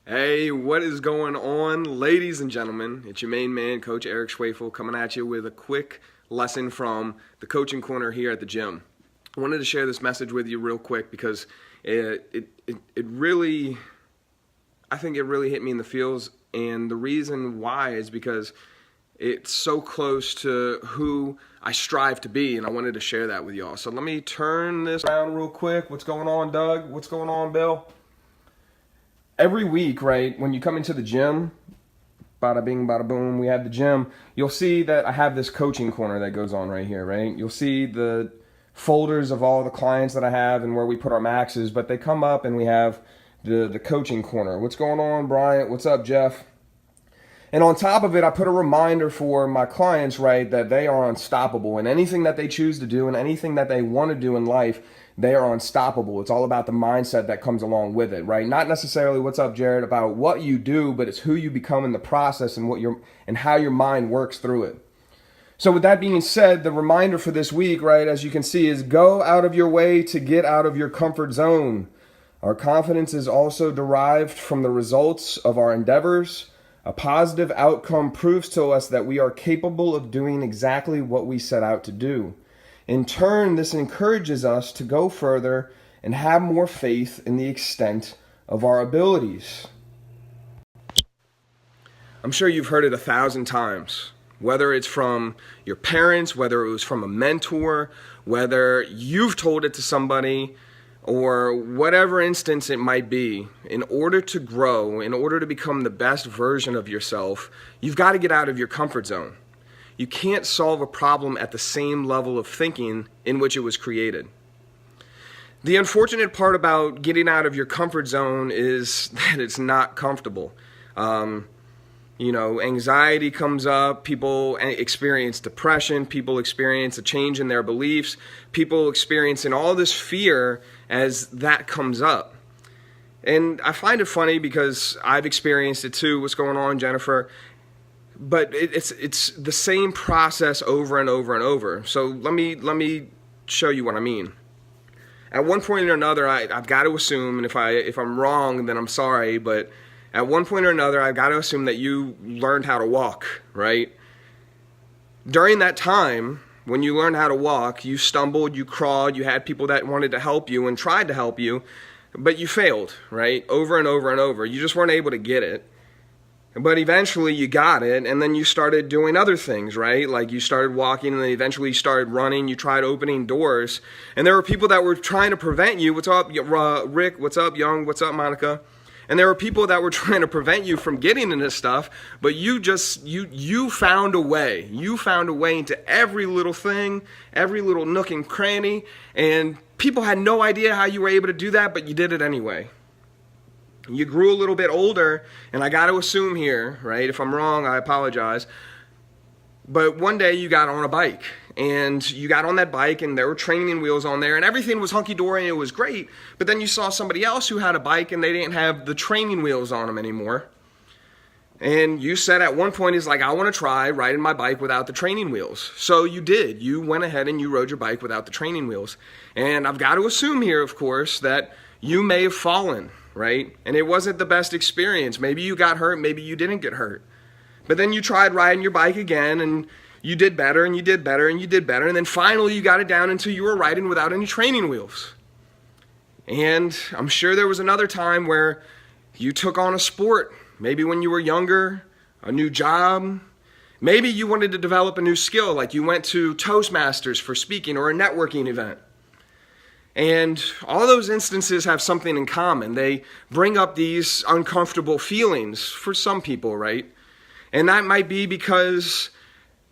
Hey, what is going on, ladies and gentlemen? It's your main man, Coach Eric Schwefel, coming at you with a quick lesson from the coaching corner here at the gym. I wanted to share this message with you real quick because it really, I think it really hit me in the feels, and the reason why is because it's so close to who I strive to be, and I wanted to share that with y'all. So let me turn this around real quick. What's going on, Doug? What's going on, Bill? Every week, right, when you come into the gym, bada bing, bada boom, we have the gym, you'll see that I have this coaching corner that goes on right here, right? You'll see the folders of all the clients that I have and where we put our maxes, but they come up and we have the coaching corner. What's going on, Bryant? What's up, Jeff? And on top of it, I put a reminder for my clients, right, that they are unstoppable. And anything that they choose to do and anything that they want to do in life, they are unstoppable. It's all about the mindset that comes along with it, right? Not necessarily, what's up, Jared, about what you do, but it's who you become in the process and how your mind works through it. So with that being said, the reminder for this week, right, as you can see, is go out of your way to get out of your comfort zone. Our confidence is also derived from the results of our endeavors. A positive outcome proves to us that we are capable of doing exactly what we set out to do. In turn, this encourages us to go further and have more faith in the extent of our abilities. I'm sure you've heard it 1,000 times, whether it's from your parents, whether it was from a mentor, whether you've told it to somebody, or whatever instance it might be. In order to grow, in order to become the best version of yourself, you've got to get out of your comfort zone. You can't solve a problem at the same level of thinking in which it was created. The unfortunate part about getting out of your comfort zone is that it's not comfortable. Anxiety comes up, people experience depression, people experience a change in their beliefs, people experiencing all this fear as that comes up. And I find it funny because I've experienced it too. What's going on, Jennifer? But it's the same process over and over and over. So let me show you what I mean. At one point or another, I've got to assume, and if I'm wrong, then I'm sorry, but at one point or another, I've got to assume that you learned how to walk, right? During that time, when you learned how to walk, you stumbled, you crawled, you had people that wanted to help you and tried to help you, but you failed, right? Over and over and over. You just weren't able to get it. But eventually you got it, and then you started doing other things, right? Like you started walking, and then eventually you started running. You tried opening doors, and there were people that were trying to prevent you. What's up, Rick? What's up, Young? What's up, Monica? And there were people that were trying to prevent you from getting into stuff, but you found a way. You found a way into every little thing, every little nook and cranny, and people had no idea how you were able to do that, but you did it anyway. You grew a little bit older, and I got to assume here, right? If I'm wrong, I apologize. But one day you got on a bike, and you got on that bike, and there were training wheels on there, and everything was hunky-dory, and it was great. But then you saw somebody else who had a bike, and they didn't have the training wheels on them anymore. And you said at one point, is like, I want to try riding my bike without the training wheels. So you did. You went ahead and you rode your bike without the training wheels. And I've got to assume here, of course, that you may have fallen, right? And it wasn't the best experience. Maybe you got hurt, maybe you didn't get hurt. But then you tried riding your bike again, and you did better, and you did better, and you did better, and then finally you got it down until you were riding without any training wheels. And I'm sure there was another time where you took on a sport, maybe when you were younger, a new job. Maybe you wanted to develop a new skill, like you went to Toastmasters for speaking or a networking event. And all those instances have something in common. They bring up these uncomfortable feelings for some people, right? And that might be because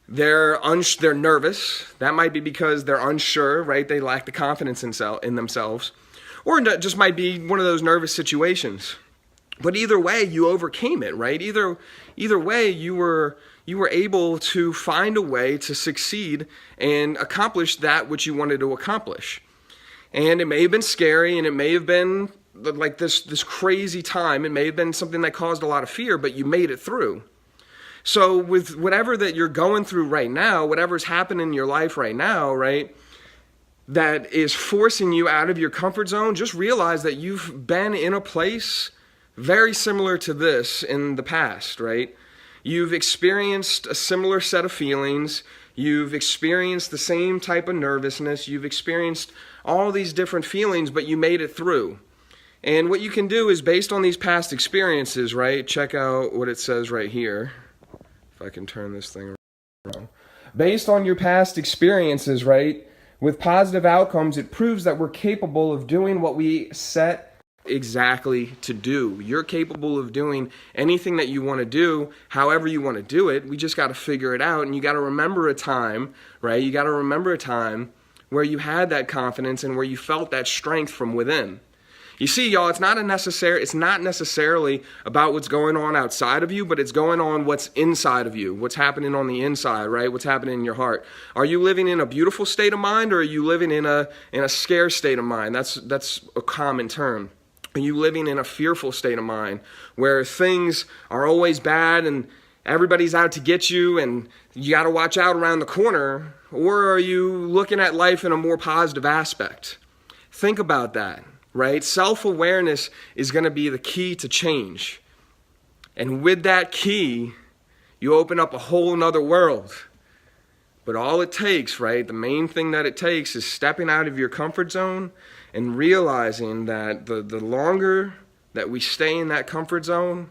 they're nervous. That might be because they're unsure, right? They lack the confidence in themselves. Or it just might be one of those nervous situations. But either way, you overcame it, right? Either way, you were able to find a way to succeed and accomplish that which you wanted to accomplish. And it may have been scary, and it may have been like this crazy time. It may have been something that caused a lot of fear, but you made it through. So with whatever that you're going through right now, whatever's happening in your life right now, right, that is forcing you out of your comfort zone, just realize that you've been in a place very similar to this in the past, right? You've experienced a similar set of feelings. You've experienced the same type of nervousness. You've experienced all these different feelings, but you made it through. And what you can do is, based on these past experiences, right? Check out what it says right here. If I can turn this thing around. Based on your past experiences, right? With positive outcomes, it proves that we're capable of doing what we set exactly to do. You're capable of doing anything that you want to do, however you want to do it. We just got to figure it out, and you got to remember a time, right? You got to remember a time where you had that confidence and where you felt that strength from within. You see, y'all, it's not necessarily about what's going on outside of you, but it's going on what's inside of you, what's happening on the inside, right? What's happening in your heart. Are you living in a beautiful state of mind, or are you living in a scared state of mind? That's a common term. Are you living in a fearful state of mind where things are always bad and everybody's out to get you and you got to watch out around the corner? Or are you looking at life in a more positive aspect? Think about that, right? Self-awareness is going to be the key to change. And with that key, you open up a whole nother world. But all it takes, right, the main thing that it takes is stepping out of your comfort zone and realizing that the longer that we stay in that comfort zone,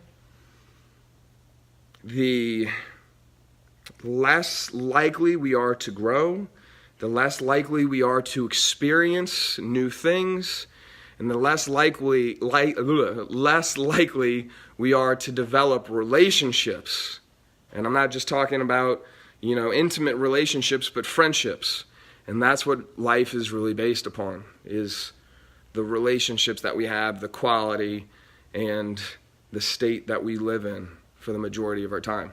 the less likely we are to grow, the less likely we are to experience new things, and the less likely we are to develop relationships. And I'm not just talking about, intimate relationships, but friendships. And that's what life is really based upon, is the relationships that we have, the quality, and the state that we live in for the majority of our time.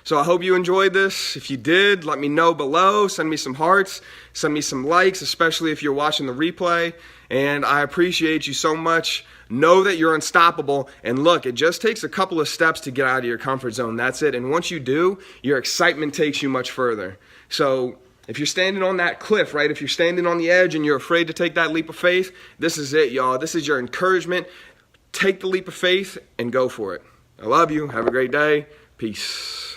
So I hope you enjoyed this. If you did, let me know below. Send me some hearts. Send me some likes, especially if you're watching the replay. And I appreciate you so much. Know that you're unstoppable. And look, it just takes a couple of steps to get out of your comfort zone. That's it. And once you do, your excitement takes you much further. So if you're standing on that cliff, right? If you're standing on the edge and you're afraid to take that leap of faith, this is it, y'all. This is your encouragement. Take the leap of faith and go for it. I love you. Have a great day. Peace.